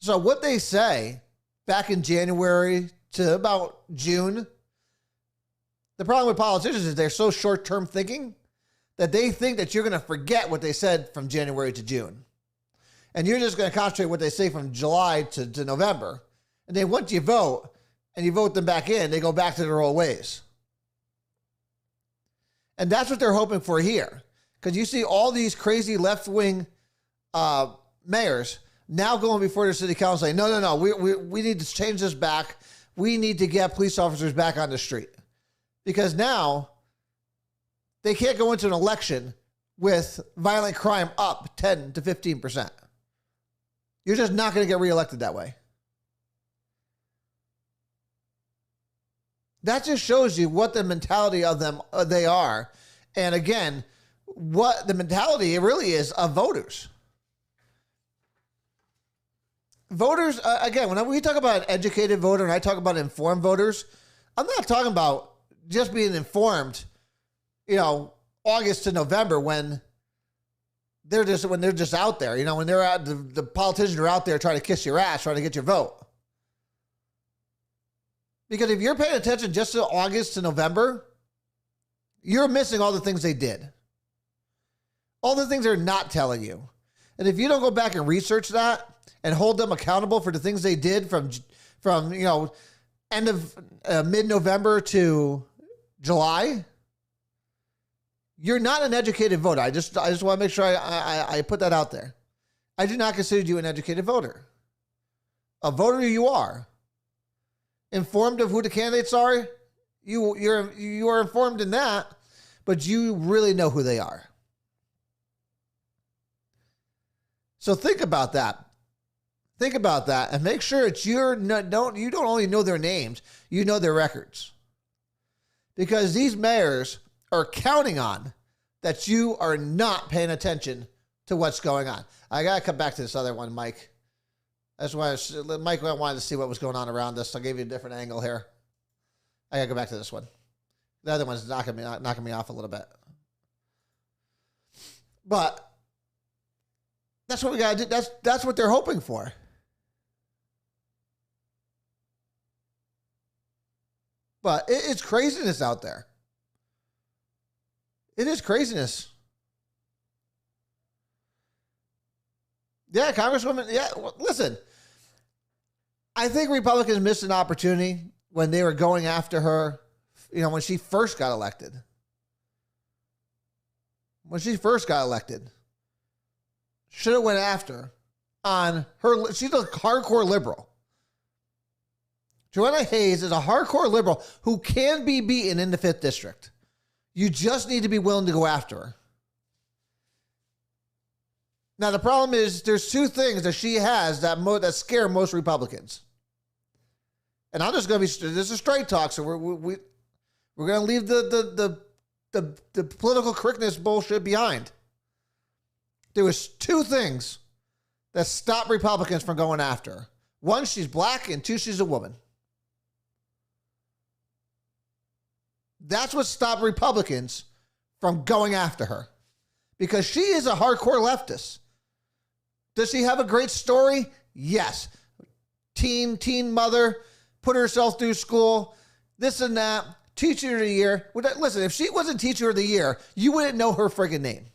So what they say back in January to about June, the problem with politicians is they're so short-term thinking that they think that you're going to forget what they said from January to June. And you're just going to concentrate what they say from July to November. And then once you vote and you vote them back in, they go back to their old ways. And that's what they're hoping for here. Because you see all these crazy left-wing mayors now going before the city council saying, no, we need to change this back. We need to get police officers back on the street. Because now they can't go into an election with violent crime up 10 to 15%. You're just not going to get reelected that way. That just shows you what the mentality of them they are. And again, what the mentality really is of voters. Voters, again, when we talk about an educated voter and I talk about informed voters, I'm not talking about just being informed, August to November when they're just out there, when they're out, the politicians are out there trying to kiss your ass, trying to get your vote. Because if you're paying attention just to August to November, you're missing all the things they did. All the things they're not telling you. And if you don't go back and research that and hold them accountable for the things they did from end of mid-November to July, you're not an educated voter. I just want to make sure I put that out there. I do not consider you an educated voter. A voter you are. Informed of who the candidates are, you are informed in that, but you really know who they are. So think about that. Think about that and make sure that you don't only know their names, you know their records. Because these mayors are counting on that you are not paying attention to what's going on. I got to come back to this other one, Mike. That's why Mike wanted to see what was going on around us. I'll give you a different angle here. I got to go back to this one. The other one's knocking me off a little bit. But that's what we got to do. That's what they're hoping for. But it's craziness out there. It is craziness. Yeah, Congresswoman. Yeah, well, listen. I think Republicans missed an opportunity when they were going after her, when she first got elected. Should have went after on her. She's a hardcore liberal. Joanna Hayes is a hardcore liberal who can be beaten in the 5th district. You just need to be willing to go after her. Now, the problem is there's two things that she has that scare most Republicans. And I'm just going to be, this is straight talk, so we're going to leave the political correctness bullshit behind. There was two things that stop Republicans from going after her. One, she's black, and two, she's a woman. That's what stopped Republicans from going after her. Because she is a hardcore leftist. Does she have a great story? Yes. Teen mother, put herself through school, this and that, teacher of the year. Listen, if she wasn't teacher of the year, you wouldn't know her friggin' name.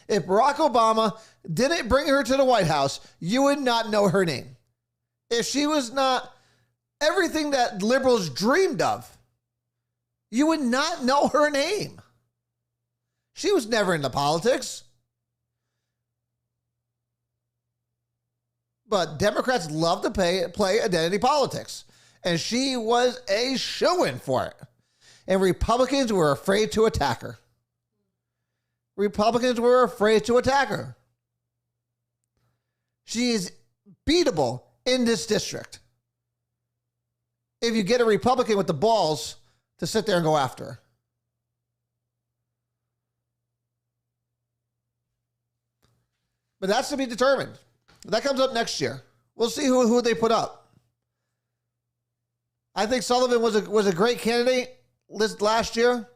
If Barack Obama didn't bring her to the White House, you would not know her name. If she was not everything that liberals dreamed of, you would not know her name. She was never into politics. But Democrats love to play identity politics. And she was a shoo-in for it. And Republicans were afraid to attack her. Republicans were afraid to attack her. She is beatable in this district. If you get a Republican with the balls to sit there and go after her. But that's to be determined. That comes up next year. We'll see who they put up. I think Sullivan was a great candidate last year.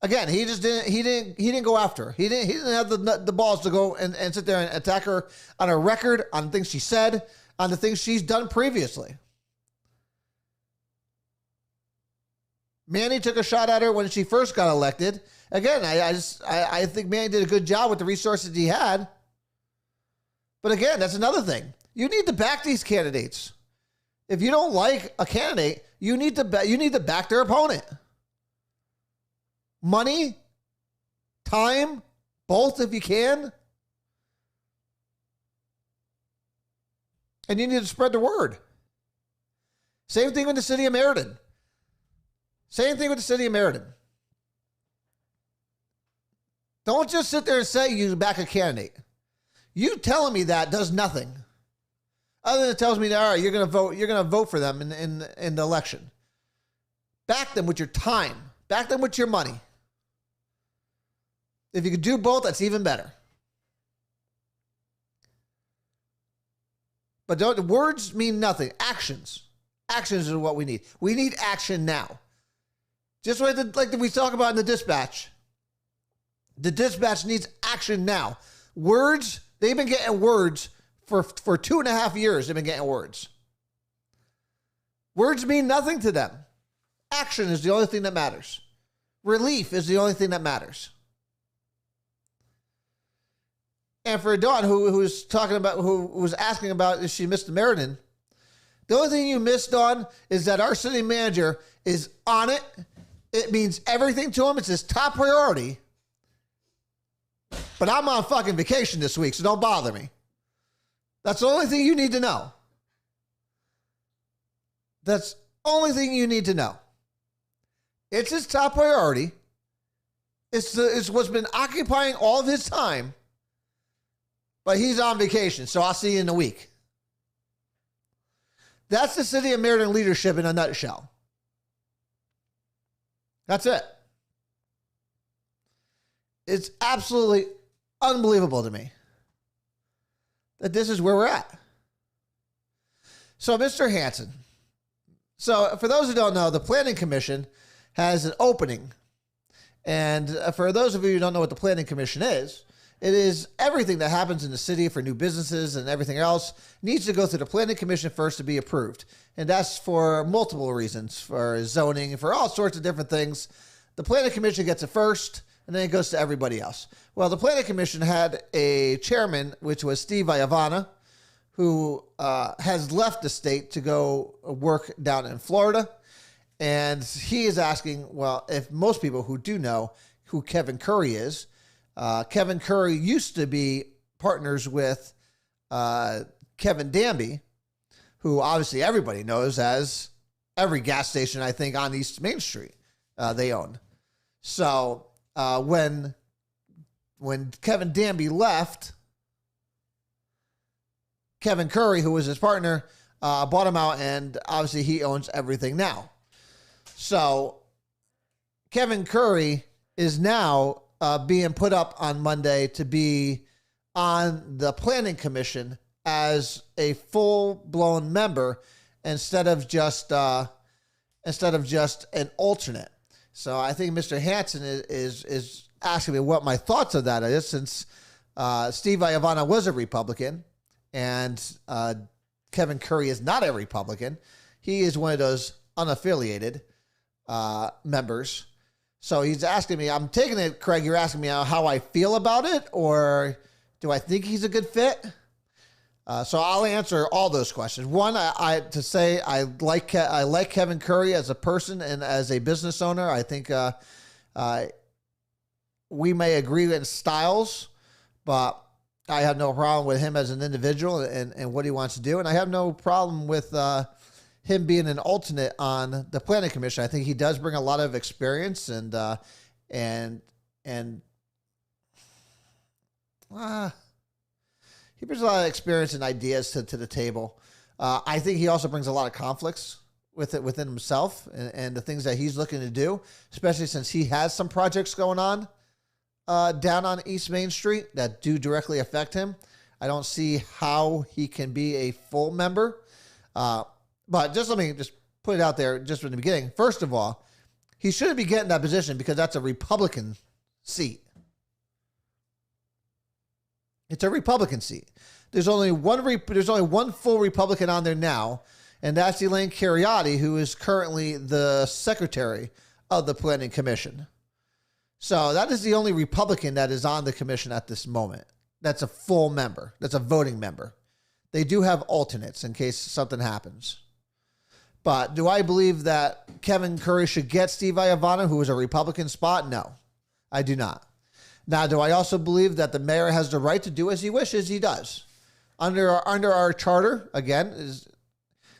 Again, he didn't go after her. He didn't have the balls to go and sit there and attack her on her record, on things she said, on the things she's done previously. Manny took a shot at her when she first got elected. Again, I think Manny did a good job with the resources he had. But again, that's another thing. You need to back these candidates. If you don't like a candidate, you need to back their opponent. Money, time, both if you can. And you need to spread the word. Same thing with the city of Meriden. Don't just sit there and say you back a candidate. You telling me that does nothing. Other than it tells me that, all right, you're gonna vote for them in the election. Back them with your time. Back them with your money. If you could do both, that's even better. But words mean nothing. Actions. Actions are what we need. We need action now. Just like we talk about in the dispatch. The dispatch needs action now. Words, they've been getting words for 2.5 years. They've been getting words. Words mean nothing to them. Action is the only thing that matters. Relief is the only thing that matters. And for Dawn, who was asking about if she missed the Meriden, the only thing you missed, Dawn, is that our city manager is on it. It means everything to him. It's his top priority. But I'm on fucking vacation this week, so don't bother me. That's the only thing you need to know. That's the only thing you need to know. It's his top priority. It's what's been occupying all of his time. But he's on vacation, so I'll see you in a week. That's the city of Meriden leadership in a nutshell. That's it. It's absolutely unbelievable to me that this is where we're at. So, Mr. Hansen. So, for those who don't know, the Planning Commission has an opening. And for those of you who don't know what the Planning Commission is, it is everything that happens in the city for new businesses and everything else needs to go through the Planning Commission first to be approved. And that's for multiple reasons, for zoning, for all sorts of different things. The Planning Commission gets it first, and then it goes to everybody else. Well, the Planning Commission had a chairman, which was Steve Iavana, who has left the state to go work down in Florida. And he is asking, well, if most people who do know who Kevin Curry is, Kevin Curry used to be partners with Kevin Danby, who obviously everybody knows as every gas station, I think, on East Main Street they own. So when Kevin Danby left, Kevin Curry, who was his partner, bought him out, and obviously he owns everything now. So Kevin Curry is now being put up on Monday to be on the Planning Commission as a full-blown member instead of just an alternate. So I think Mr. Hansen is asking me what my thoughts of that is, since Steve Iavana was a Republican and Kevin Curry is not a Republican. He is one of those unaffiliated members. So he's asking me, I'm taking it, Craig, you're asking me how I feel about it, or do I think he's a good fit? So I'll answer all those questions. One, I like Kevin Curry as a person and as a business owner. I think we may agree in styles, but I have no problem with him as an individual and what he wants to do. And I have no problem with him being an alternate on the planning commission. I think he does bring a lot of experience and he brings a lot of experience and ideas to the table. I think he also brings a lot of conflicts within himself and the things that he's looking to do, especially since he has some projects going on down on East Main Street that do directly affect him. I don't see how he can be a full member. But let me put it out there just from the beginning. First of all, he shouldn't be getting that position because that's a Republican seat. It's a Republican seat. There's only one full Republican on there now, and that's Elaine Cariotti, who is currently the secretary of the Planning Commission. So that is the only Republican that is on the commission at this moment. That's a full member. That's a voting member. They do have alternates in case something happens. But do I believe that Kevin Curry should get Steve Iovano, who is a Republican spot? No, I do not. Now, do I also believe that the mayor has the right to do as he wishes? He does. Under our charter, again,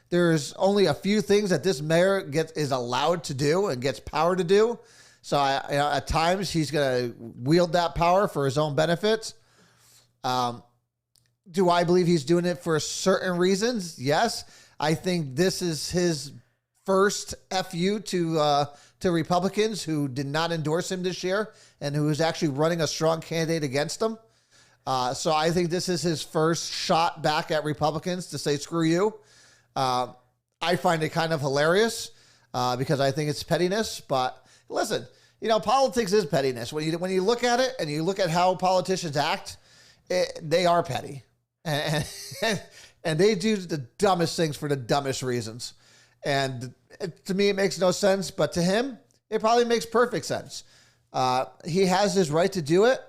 there's only a few things that this mayor is allowed to do and gets power to do. So at times he's going to wield that power for his own benefits. Do I believe he's doing it for certain reasons? Yes. I think this is his first FU to Republicans who did not endorse him this year and who is actually running a strong candidate against him. So I think this is his first shot back at Republicans to say, screw you. I find it kind of hilarious because I think it's pettiness. But listen, politics is pettiness. When you look at it and you look at how politicians act, they are petty. And they do the dumbest things for the dumbest reasons. And to me, it makes no sense. But to him, it probably makes perfect sense. He has his right to do it.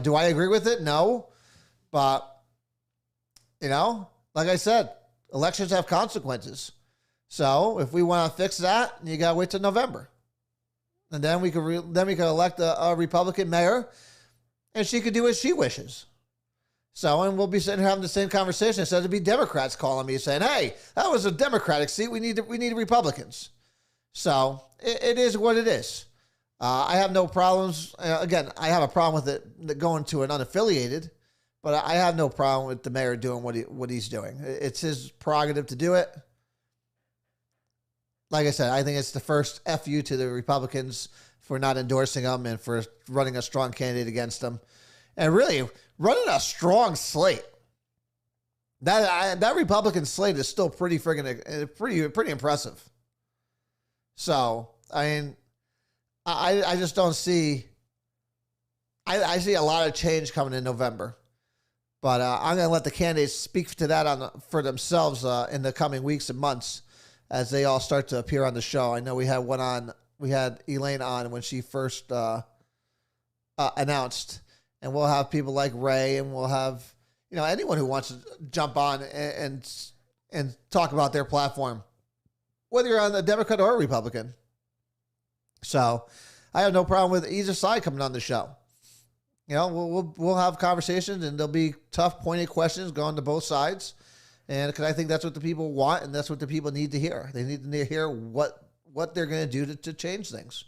Do I agree with it? No. But, like I said, elections have consequences. So if we want to fix that, you got to wait till November. And then we could elect a Republican mayor, and she could do as she wishes. So, and we'll be sitting here having the same conversation. Instead of be Democrats calling me saying, hey, that was a Democratic seat. We need Republicans. So it is what it is. I have no problems. Again, I have a problem with it going to an unaffiliated, but I have no problem with the mayor doing what he's doing. It's his prerogative to do it. Like I said, I think it's the first FU to the Republicans for not endorsing him and for running a strong candidate against him. And really, running a strong slate. That Republican slate is still pretty impressive. So, I mean, I just don't see. I see a lot of change coming in November, but I'm going to let the candidates speak to that for themselves in the coming weeks and months as they all start to appear on the show. I know we had one on. We had Elaine on when she first announced. And we'll have people like Ray, and we'll have anyone who wants to jump on and talk about their platform, whether you're on the Democrat or a Republican. So I have no problem with either side coming on the show. We'll have conversations, and there'll be tough, pointed questions going to both sides, and because I think that's what the people want, and that's what the people need to hear. They need to hear what they're going to do to change things,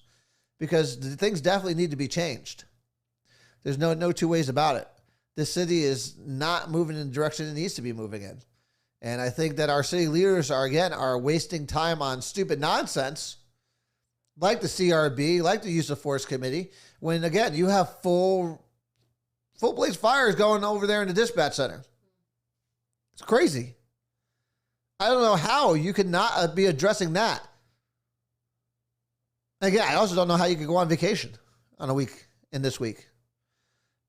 because the things definitely need to be changed. There's no two ways about it. This city is not moving in the direction it needs to be moving in. And I think that our city leaders are wasting time on stupid nonsense like the CRB, like the Use of Force Committee, when, again, you have full blaze fires going over there in the dispatch center. It's crazy. I don't know how you could not be addressing that. Again, I also don't know how you could go on vacation on a week in this week.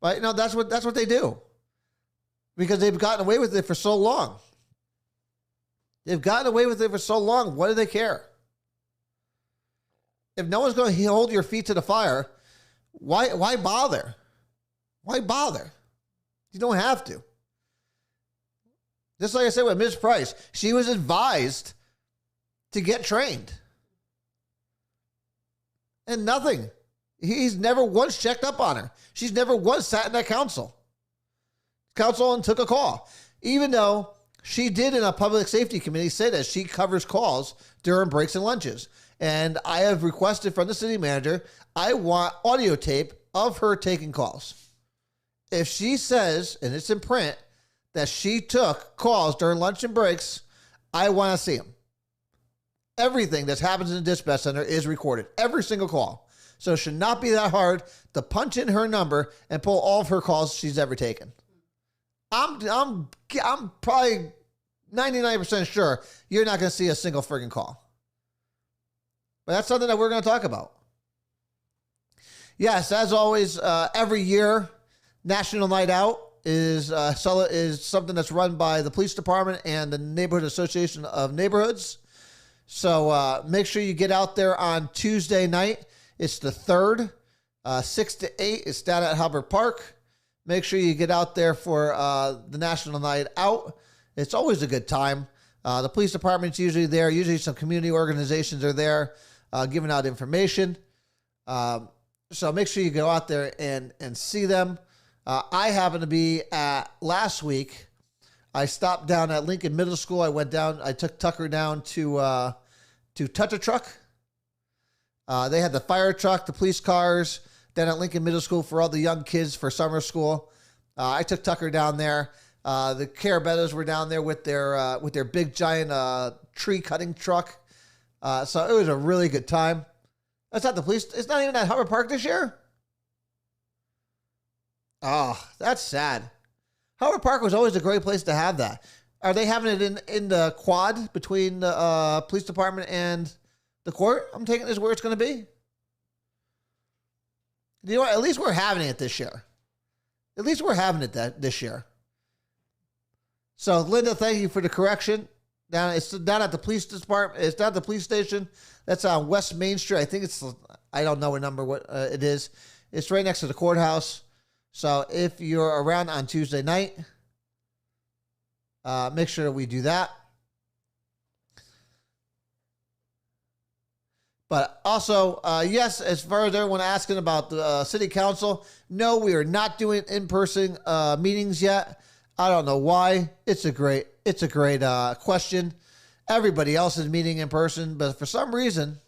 But that's what they do. because they've gotten away with it for so long. They've gotten away with it for so long. What do they care? If no one's going to hold your feet to the fire, why bother? Why bother? You don't have to. Just like I said with Ms. Price, she was advised to get trained. And nothing. He's never once checked up on her. She's never once sat in that council. Council and took a call. Even though she did in a public safety committee say that she covers calls during breaks and lunches. And I have requested from the city manager, I want audio tape of her taking calls. If she says, and it's in print, that she took calls during lunch and breaks, I want to see them. Everything that happens in the dispatch center is recorded. Every single call. So it should not be that hard to punch in her number and pull all of her calls she's ever taken. I'm probably 99% sure you're not going to see a single friggin' call. But that's something that we're going to talk about. Yes, as always, every year, National Night Out is something that's run by the police department and the Neighborhood Association of Neighborhoods. So make sure you get out there on Tuesday night. It's the 3rd, 6 to 8. It's down at Hubbard Park. Make sure you get out there for the National Night Out. It's always a good time. The police department's usually there. Usually some community organizations are there giving out information. So make sure you go out there and see them. I happened to be at last week. I stopped down at Lincoln Middle School. I took Tucker down to Touch a Truck. They had the fire truck, the police cars down at Lincoln Middle School for all the young kids for summer school. I took Tucker down there. The Carabettas were down there with their big giant tree cutting truck. So it was a really good time. That's not the police. It's not even at Hubbard Park this year. Oh, that's sad. Hubbard Park was always a great place to have that. Are they having it in the quad between the police department and the court? I'm taking this where it's going to be. You know what? At least we're having it this year. At least we're having it this year. So, Linda, thank you for the correction. It's down at the police department. It's down at the police station. That's on West Main Street. I think I don't know what number it is. It's right next to the courthouse. So if you're around on Tuesday night, make sure that we do that. But also, yes, as far as everyone asking about the city council, no, we are not doing in-person meetings yet. I don't know why. It's a great question. Everybody else is meeting in person, but for some reason,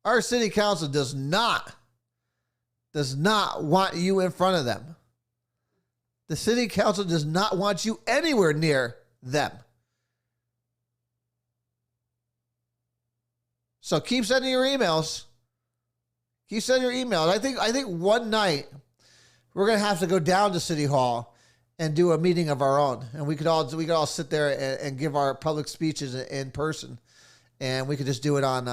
our city council does not want you in front of them. The city council does not want you anywhere near them. So keep sending your emails. I think one night we're gonna have to go down to City Hall and do a meeting of our own, and we could all sit there and give our public speeches in person, and we could just do it on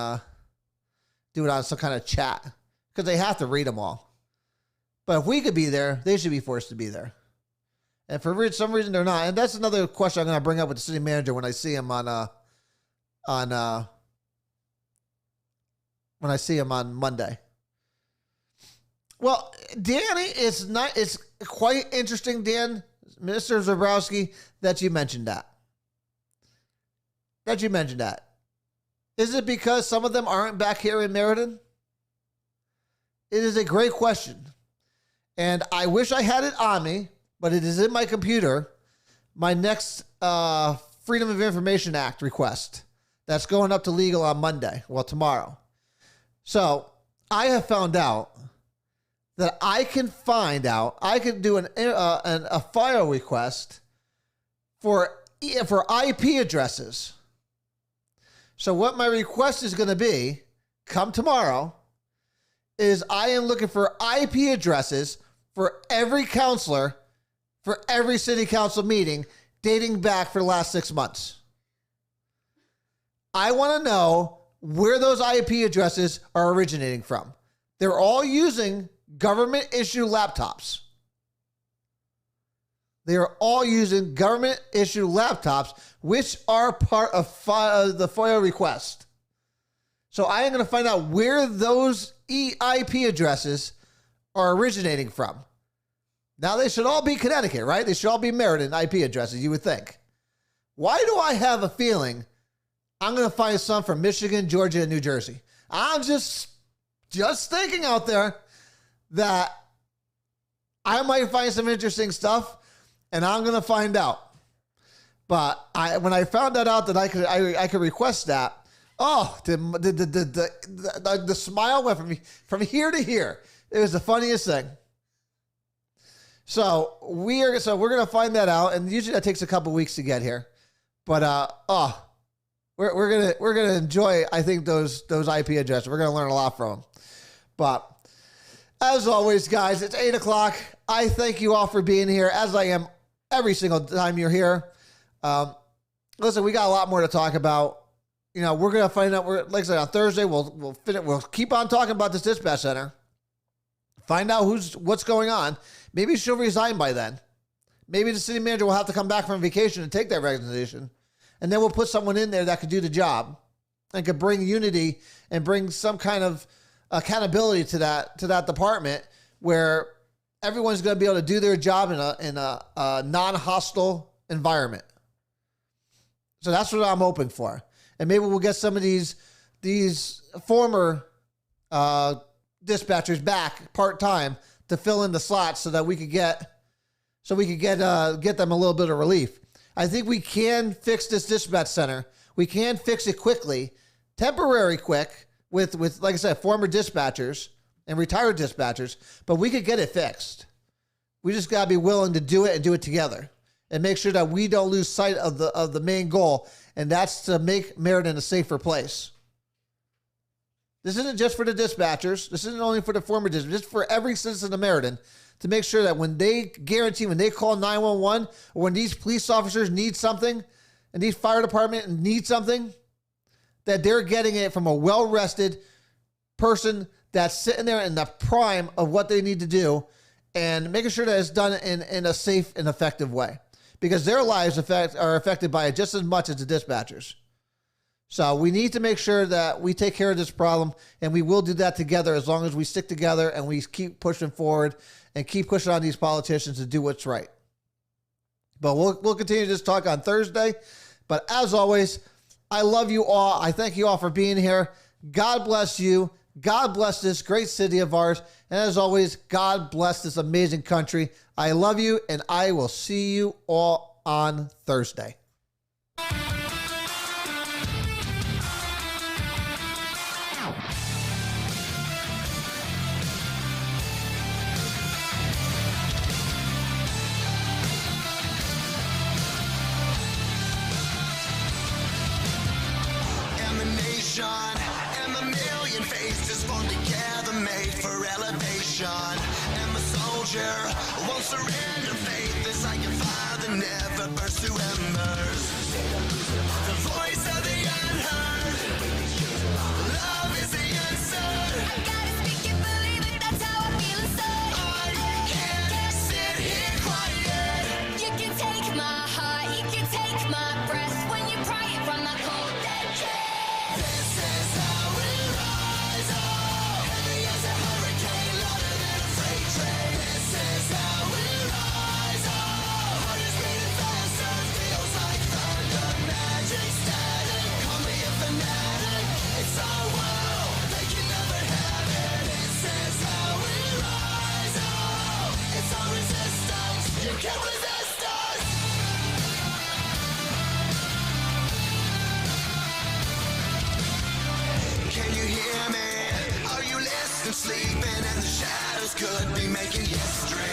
some kind of chat because they have to read them all. But if we could be there, they should be forced to be there. And for some reason they're not. And that's another question I'm going to bring up with the city manager when I see him on Monday. Well, Danny, it's quite interesting, Dan, Minister Zabrowski, that you mentioned that. Is it because some of them aren't back here in Meriden? It is a great question. And I wish I had it on me, but it is in my computer. My next Freedom of Information Act request that's going up to legal on Monday. Well, tomorrow. So I have found out that I can do a file request for IP addresses. So what my request is going to be, come tomorrow, is I am looking for IP addresses for every counselor for every city council meeting dating back for the last 6 months. I want to know where those IP addresses are originating from. They're all using government issue laptops. They are all using government-issued laptops, which are part of the FOIA request. So I am going to find out where those IP addresses are originating from. Now, they should all be Connecticut, right? They should all be Meriden IP addresses, you would think. Why do I have a feeling I'm going to find some from Michigan, Georgia, and New Jersey? I'm just thinking out there that I might find some interesting stuff, and I'm going to find out. But when I found that out that I could request that, oh, the smile went from here to here. It was the funniest thing. So we're going to find that out, and usually that takes a couple weeks to get here. But we're gonna enjoy, I think, those IP addresses. We're gonna learn a lot from them. But as always, guys, it's 8:00. I thank you all for being here, as I am every single time you're here. Listen, we got a lot more to talk about. You know, we're gonna find out. Like I said, on Thursday, we'll keep on talking about this dispatch center. Find out what's going on. Maybe she'll resign by then. Maybe the city manager will have to come back from vacation and take that resignation. And then we'll put someone in there that could do the job and could bring unity and bring some kind of accountability to that department where everyone's going to be able to do their job in a non-hostile environment. So that's what I'm hoping for. And maybe we'll get some of these former dispatchers back part-time to fill in the slots so that we could get them a little bit of relief. I think we can fix this dispatch center. We can fix it quickly, temporary quick, with like I said, former dispatchers and retired dispatchers, but we could get it fixed. We just got to be willing to do it and do it together and make sure that we don't lose sight of the main goal, and that's to make Meriden a safer place. This isn't just for the dispatchers. This isn't only for the former dispatchers. This is for every citizen of Meriden, to make sure that when they call 911 or when these police officers need something and these fire department need something, that they're getting it from a well-rested person that's sitting there in the prime of what they need to do and making sure that it's done in a safe and effective way, because their lives are affected by it just as much as the dispatchers. So we need to make sure that we take care of this problem, and we will do that together as long as we stick together and we keep pushing forward and keep pushing on these politicians to do what's right. But we'll continue this talk on Thursday. But as always, I love you all. I thank you all for being here. God bless you. God bless this great city of ours. And as always, God bless this amazing country. I love you, and I will see you all on Thursday. And the million faces formed together, made for elevation. And the soldier won't surrender. Faith is like a fire that never bursts to embers. The voice of the unheard. Love is the answer. I gotta speak it, believe it, that's how I feel inside. I can't sit here quiet. You can take my heart, you can take my breath when you pry it from my cold dead chest. This is how we rise up. Heavy as a hurricane, louder than a freight train. This is how we rise up. Heart is beating faster, feels like thunder. Magic static, call me a fanatic. It's our world, they can never have it. This is how we rise up. It's our resistance, you can't resist us. Can you hear me? Are you listening? Sleeping and the shadows could be making history.